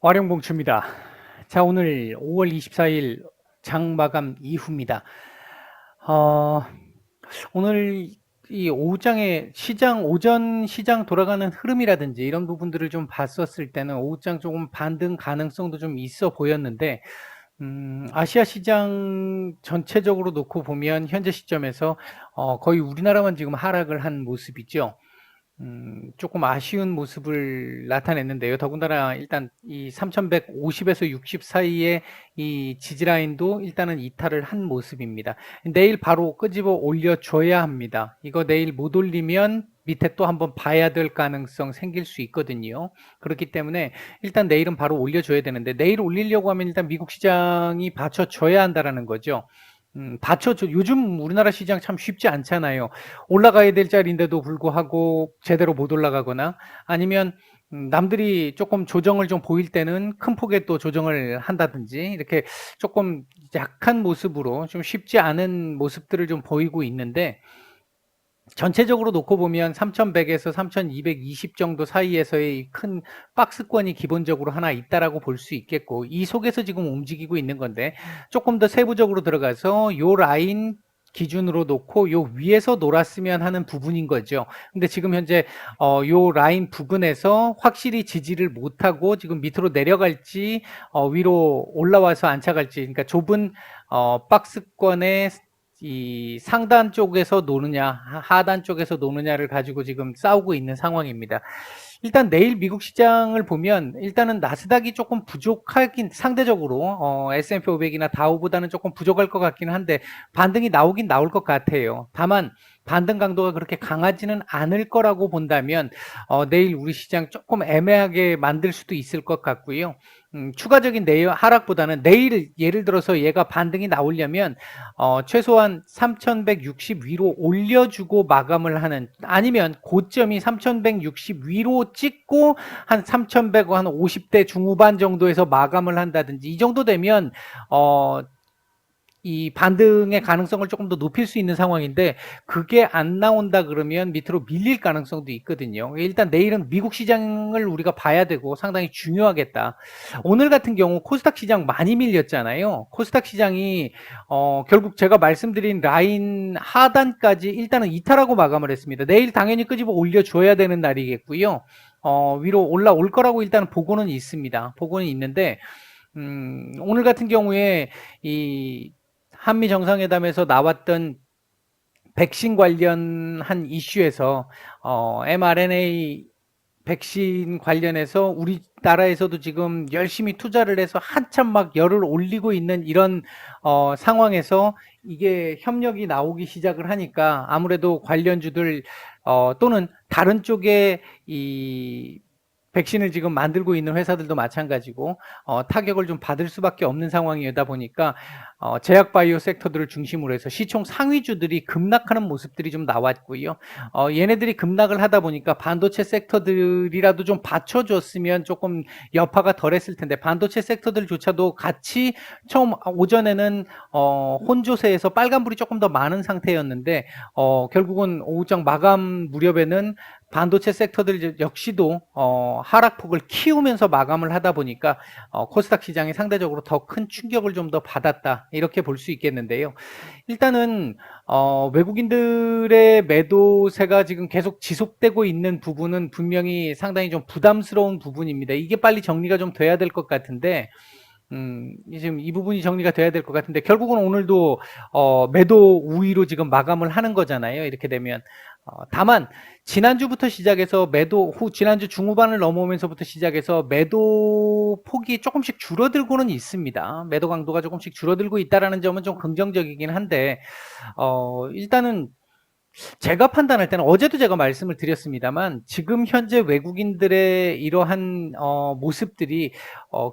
와룡봉추입니다. 자, 오늘 5월 24일 장 마감 이후입니다. 어, 오늘 이 오후장에 오전 시장 돌아가는 흐름이라든지 이런 부분들을 좀 봤었을 때는 오후장 조금 반등 가능성도 좀 있어 보였는데, 아시아 시장 전체적으로 놓고 보면 현재 시점에서 거의 우리나라만 지금 하락을 한 모습이죠. 조금 아쉬운 모습을 나타냈는데요. 더군다나 일단 이 3150에서 60 사이의 이 지지라인도 일단은 이탈을 한 모습입니다. 내일 바로 끄집어 올려줘야 합니다. 이거 내일 못 올리면 밑에 또 한번 봐야 될 가능성 생길 수 있거든요. 그렇기 때문에 일단 내일은 바로 올려줘야 되는데, 내일 올리려고 하면 일단 미국 시장이 받쳐줘야 한다라는 거죠. 받쳐줘. 요즘 우리나라 시장 참 쉽지 않잖아요. 올라가야 될 자리인데도 불구하고 제대로 못 올라가거나, 아니면 남들이 조금 조정을 좀 보일 때는 큰 폭의 또 조정을 한다든지, 이렇게 조금 약한 모습으로 좀 쉽지 않은 모습들을 좀 보이고 있는데, 전체적으로 놓고 보면 3100에서 3220 정도 사이에서의 큰 박스권이 기본적으로 하나 있다라고 볼 수 있겠고, 이 속에서 지금 움직이고 있는 건데, 조금 더 세부적으로 들어가서 요 라인 기준으로 놓고 요 위에서 놀았으면 하는 부분인 거죠. 근데 지금 현재 요 라인 부근에서 확실히 지지를 못하고 지금 밑으로 내려갈지 위로 올라와서 안착할지, 그러니까 좁은 박스권의 이 상단 쪽에서 노느냐 하단 쪽에서 노느냐를 가지고 지금 싸우고 있는 상황입니다. 일단 내일 미국 시장을 보면 일단은 나스닥이 조금 부족하긴, 상대적으로 S&P 500이나 다우보다는 조금 부족할 것 같긴 한데 반등이 나오긴 나올 것 같아요. 다만 반등 강도가 그렇게 강하지는 않을 거라고 본다면 내일 우리 시장 조금 애매하게 만들 수도 있을 것 같고요. 추가적인 내일 하락보다는 내일 예를 들어서 얘가 반등이 나오려면 최소한 3160 위로 올려주고 마감을 하는, 아니면 고점이 3160 위로 찍고 한 3100, 한 50대 중후반 정도에서 마감을 한다든지, 이 정도 되면 이 반등의 가능성을 조금 더 높일 수 있는 상황인데, 그게 안 나온다 그러면 밑으로 밀릴 가능성도 있거든요. 일단 내일은 미국 시장을 우리가 봐야 되고 상당히 중요하겠다. 오늘 같은 경우 코스닥 시장 많이 밀렸잖아요. 코스닥 시장이 결국 제가 말씀드린 라인 하단까지 일단은 이탈하고 마감을 했습니다. 내일 당연히 끄집어 올려줘야 되는 날이겠고요. 위로 올라올 거라고 일단 보고는 있습니다. 보고는 있는데, 오늘 같은 경우에 이 한미 정상회담에서 나왔던 백신 관련한 이슈에서 mRNA 백신 관련해서 우리나라에서도 지금 열심히 투자를 해서 한참 막 열을 올리고 있는 이런 상황에서 이게 협력이 나오기 시작을 하니까 아무래도 관련주들 또는 다른 쪽에 이 백신을 지금 만들고 있는 회사들도 마찬가지고 타격을 좀 받을 수밖에 없는 상황이다 보니까 제약바이오 섹터들을 중심으로 해서 시총 상위주들이 급락하는 모습들이 좀 나왔고요. 얘네들이 급락을 하다 보니까 반도체 섹터들이라도 좀 받쳐줬으면 조금 여파가 덜했을 텐데, 반도체 섹터들조차도 같이 처음 오전에는 혼조세에서 빨간불이 조금 더 많은 상태였는데 결국은 오후장 마감 무렵에는 반도체 섹터들 역시도 하락폭을 키우면서 마감을 하다 보니까 코스닥 시장이 상대적으로 더 큰 충격을 좀 더 받았다, 이렇게 볼 수 있겠는데요. 일단은 외국인들의 매도세가 지금 계속 지속되고 있는 부분은 분명히 상당히 좀 부담스러운 부분입니다. 이게 빨리 정리가 좀 돼야 될 것 같은데, 지금 이 부분이 정리가 돼야 될 것 같은데, 결국은 오늘도 매도 우위로 지금 마감을 하는 거잖아요. 이렇게 되면 다만 지난주부터 시작해서 지난주 중후반을 넘어오면서부터 시작해서 매도 폭이 조금씩 줄어들고는 있습니다. 매도 강도가 조금씩 줄어들고 있다라는 점은 좀 긍정적이긴 한데, 일단은 제가 판단할 때는, 어제도 제가 말씀을 드렸습니다만, 지금 현재 외국인들의 이러한 모습들이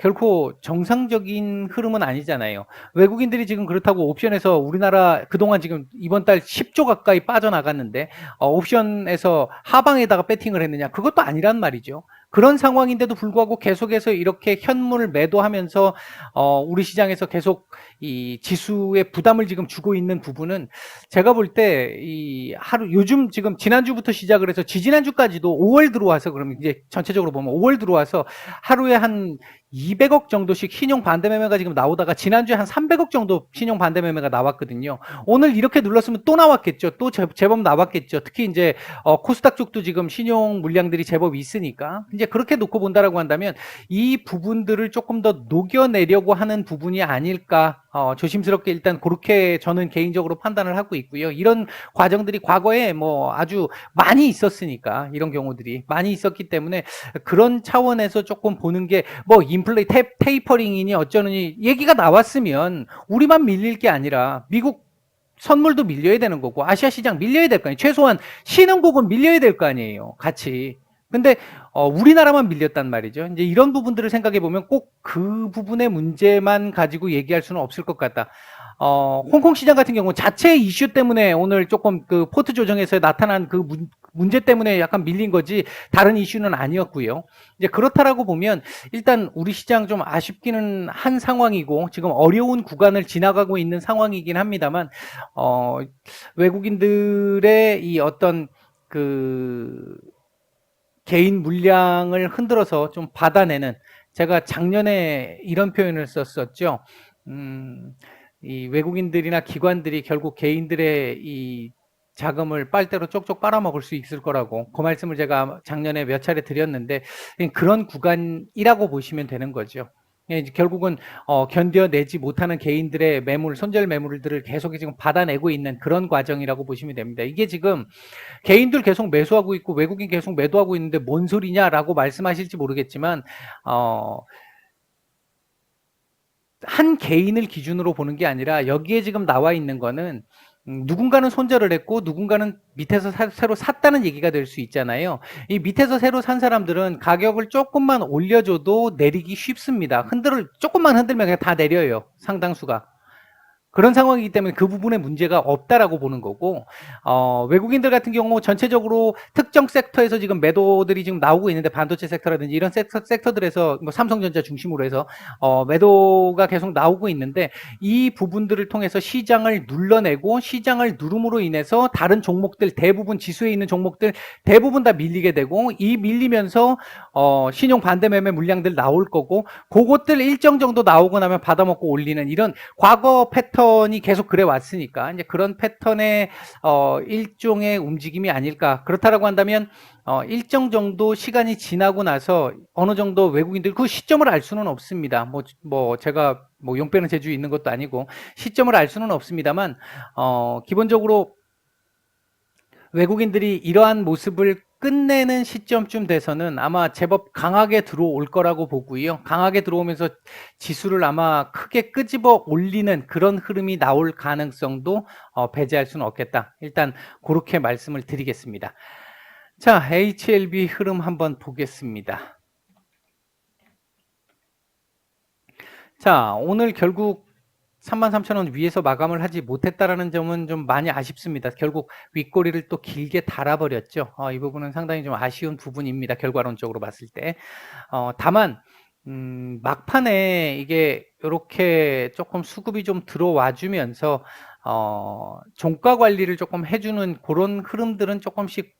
결코 정상적인 흐름은 아니잖아요. 외국인들이 지금 그렇다고 옵션에서 우리나라 그동안 지금 이번 달 10조 가까이 빠져나갔는데 옵션에서 하방에다가 배팅을 했느냐? 그것도 아니란 말이죠. 그런 상황인데도 불구하고 계속해서 이렇게 현물을 매도하면서 우리 시장에서 계속 이 지수에 부담을 지금 주고 있는 부분은, 제가 볼 때 이 요즘 지금 지난주부터 시작을 해서 지지난주까지도 5월 들어와서, 그러면 이제 전체적으로 보면 5월 들어와서 하루에 한 200억 정도씩 신용 반대 매매가 지금 나오다가 지난주에 한 300억 정도 신용 반대 매매가 나왔거든요. 오늘 이렇게 눌렀으면 또 나왔겠죠. 또 제법 나왔겠죠. 특히 이제 코스닥 쪽도 지금 신용 물량들이 제법 있으니까 이제 그렇게 놓고 본다라고 한다면 이 부분들을 조금 더 녹여내려고 하는 부분이 아닐까. 조심스럽게 일단 그렇게 저는 개인적으로 판단을 하고 있고요. 이런 과정들이 과거에 뭐 아주 많이 있었으니까 이런 경우들이 많이 있었기 때문에 그런 차원에서 조금 보는 게 뭐 인플레 테이퍼링이니 어쩌느니 얘기가 나왔으면 우리만 밀릴 게 아니라 미국 선물도 밀려야 되는 거고 아시아 시장 밀려야 될 거 아니에요. 최소한 신흥국은 밀려야 될 거 아니에요. 같이. 근데 우리나라만 밀렸단 말이죠. 이제 이런 부분들을 생각해 보면 꼭 그 부분의 문제만 가지고 얘기할 수는 없을 것 같다. 홍콩 시장 같은 경우 자체 이슈 때문에 오늘 조금 그 포트 조정에서 나타난 그 문제 때문에 약간 밀린 거지 다른 이슈는 아니었고요. 이제 그렇다라고 보면 일단 우리 시장 좀 아쉽기는 한 상황이고 지금 어려운 구간을 지나가고 있는 상황이긴 합니다만 외국인들의 이 어떤 그 개인 물량을 흔들어서 좀 받아내는 제가 작년에 이런 표현을 썼었죠. 이 외국인들이나 기관들이 결국 개인들의 이 자금을 빨대로 쪽쪽 빨아먹을 수 있을 거라고 그 말씀을 제가 작년에 몇 차례 드렸는데 그런 구간이라고 보시면 되는 거죠. 결국은 견뎌내지 못하는 개인들의 매물, 손절 매물들을 계속 지금 받아내고 있는 그런 과정이라고 보시면 됩니다. 이게 지금 개인들 계속 매수하고 있고 외국인 계속 매도하고 있는데 뭔 소리냐라고 말씀하실지 모르겠지만 한 개인을 기준으로 보는 게 아니라 여기에 지금 나와 있는 거는 누군가는 손절을 했고 누군가는 밑에서 새로 샀다는 얘기가 될 수 있잖아요. 이 밑에서 새로 산 사람들은 가격을 조금만 올려줘도 내리기 쉽습니다. 조금만 흔들면 그냥 다 내려요. 상당수가. 그런 상황이기 때문에 그 부분에 문제가 없다라고 보는 거고 외국인들 같은 경우 전체적으로 특정 섹터에서 지금 매도들이 지금 나오고 있는데 반도체 섹터라든지 이런 섹터들에서 뭐 삼성전자 중심으로 해서 매도가 계속 나오고 있는데 이 부분들을 통해서 시장을 눌러내고 시장을 누름으로 인해서 다른 종목들 대부분 지수에 있는 종목들 대부분 다 밀리게 되고 이 밀리면서 신용 반대 매매 물량들 나올 거고 그것들 일정 정도 나오고 나면 받아먹고 올리는 이런 과거 패턴이 계속 그래 왔으니까 이제 그런 패턴의 일종의 움직임이 아닐까. 그렇다라고 한다면 일정 정도 시간이 지나고 나서 어느 정도 외국인들 그 시점을 알 수는 없습니다. 뭐 제가 뭐 용 빼는 재주 있는 것도 아니고 시점을 알 수는 없습니다만 기본적으로 외국인들이 이러한 모습을 끝내는 시점쯤 돼서는 아마 제법 강하게 들어올 거라고 보고요. 강하게 들어오면서 지수를 아마 크게 끄집어 올리는 그런 흐름이 나올 가능성도 배제할 수는 없겠다. 일단 그렇게 말씀을 드리겠습니다. 자, HLB 흐름 한번 보겠습니다. 자, 오늘 결국 33,000원 위에서 마감을 하지 못했다라는 점은 좀 많이 아쉽습니다. 결국 윗꼬리를 또 길게 달아버렸죠. 이 부분은 상당히 좀 아쉬운 부분입니다. 결과론적으로 봤을 때. 다만 막판에 이게 이렇게 조금 수급이 좀 들어와 주면서 종가 관리를 조금 해주는 그런 흐름들은 조금씩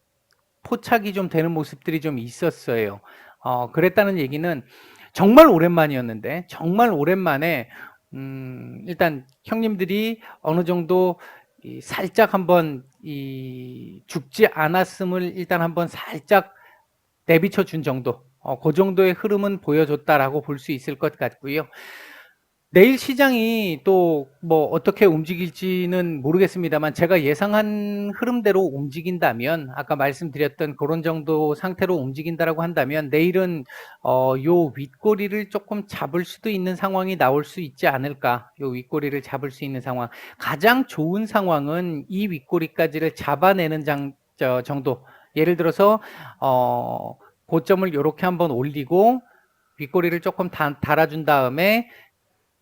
포착이 좀 되는 모습들이 좀 있었어요. 그랬다는 얘기는 정말 오랜만이었는데 정말 오랜만에 일단 형님들이 어느 정도 살짝 한번 죽지 않았음을 일단 한번 살짝 내비쳐 준 정도, 그 정도의 흐름은 보여줬다라고 볼 수 있을 것 같고요. 내일 시장이 또 뭐 어떻게 움직일지는 모르겠습니다만 제가 예상한 흐름대로 움직인다면 아까 말씀드렸던 그런 정도 상태로 움직인다라고 한다면 내일은 요 윗꼬리를 조금 잡을 수도 있는 상황이 나올 수 있지 않을까. 요 윗꼬리를 잡을 수 있는 상황. 가장 좋은 상황은 이 윗꼬리까지를 잡아내는 정도. 예를 들어서 고점을 이렇게 한번 올리고 윗꼬리를 조금 달아준 다음에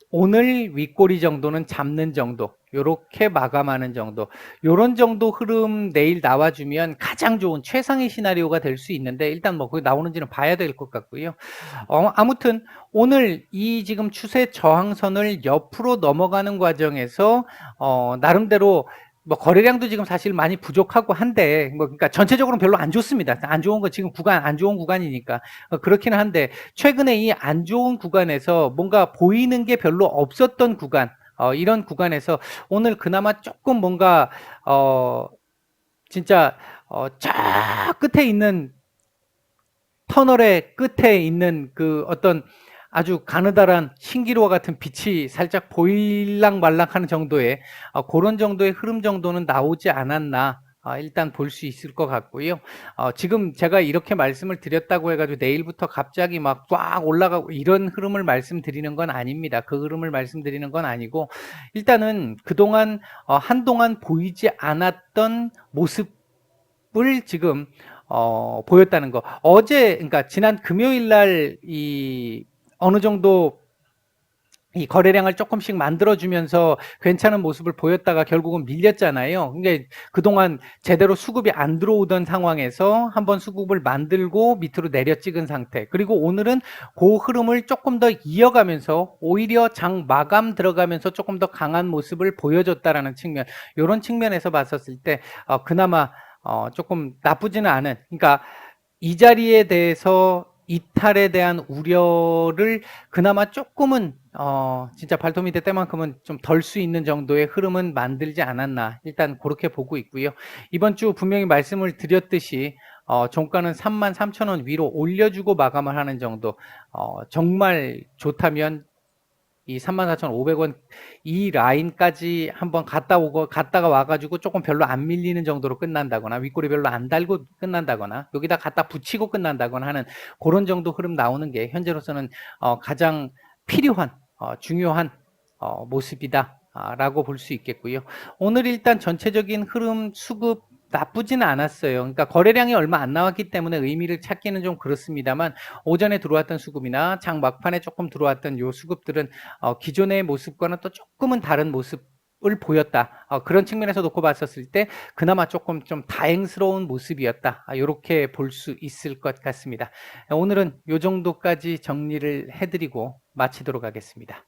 오늘 윗꼬리 정도는 잡는 정도, 요렇게 마감하는 정도, 요런 정도 흐름 내일 나와주면 가장 좋은 최상의 시나리오가 될 수 있는데 일단 뭐 그게 나오는지는 봐야 될 것 같고요. 아무튼 오늘 이 지금 추세 저항선을 옆으로 넘어가는 과정에서 나름대로 뭐 거래량도 지금 사실 많이 부족하고 한데 뭐 그러니까 전체적으로는 별로 안 좋습니다. 안 좋은 거 지금 구간 안 좋은 구간이니까 그렇기는 한데 최근에 이 안 좋은 구간에서 뭔가 보이는 게 별로 없었던 구간 이런 구간에서 오늘 그나마 조금 뭔가 진짜 저 끝에 있는 터널의 끝에 있는 그 어떤 아주 가느다란 신기루와 같은 빛이 살짝 보일랑 말랑 하는 정도의 그런 정도의 흐름 정도는 나오지 않았나 일단 볼 수 있을 것 같고요. 지금 제가 이렇게 말씀을 드렸다고 해가지고 내일부터 갑자기 막 꽉 올라가고 이런 흐름을 말씀드리는 건 아닙니다. 그 흐름을 말씀드리는 건 아니고 일단은 그동안 한동안 보이지 않았던 모습을 지금 보였다는 거. 그러니까 지난 금요일 날 어느 정도 이 거래량을 조금씩 만들어주면서 괜찮은 모습을 보였다가 결국은 밀렸잖아요. 그러니까 그동안 제대로 수급이 안 들어오던 상황에서 한번 수급을 만들고 밑으로 내려 찍은 상태. 그리고 오늘은 그 흐름을 조금 더 이어가면서 오히려 장 마감 들어가면서 조금 더 강한 모습을 보여줬다라는 측면. 이런 측면에서 봤었을 때 그나마 조금 나쁘지는 않은. 그러니까 이 자리에 대해서 이탈에 대한 우려를 그나마 조금은 진짜 발톱 밑에 때만큼은 좀 덜 수 있는 정도의 흐름은 만들지 않았나 일단 그렇게 보고 있고요. 이번 주 분명히 말씀을 드렸듯이 종가는 33,000원 위로 올려주고 마감을 하는 정도 정말 좋다면 이 34,500원 이 라인까지 한번 갔다가 와가지고 조금 별로 안 밀리는 정도로 끝난다거나 윗꼬리 별로 안 달고 끝난다거나 여기다 갖다 붙이고 끝난다거나 하는 그런 정도 흐름 나오는 게 현재로서는 가장 필요한 중요한 모습이다 라고 볼 수 있겠고요. 오늘 일단 전체적인 흐름 수급 나쁘지는 않았어요. 그러니까 거래량이 얼마 안 나왔기 때문에 의미를 찾기는 좀 그렇습니다만 오전에 들어왔던 수급이나 장 막판에 조금 들어왔던 요 수급들은 기존의 모습과는 또 조금은 다른 모습을 보였다. 그런 측면에서 놓고 봤었을 때 그나마 조금 좀 다행스러운 모습이었다. 이렇게 볼 수 있을 것 같습니다. 오늘은 요 정도까지 정리를 해드리고 마치도록 하겠습니다.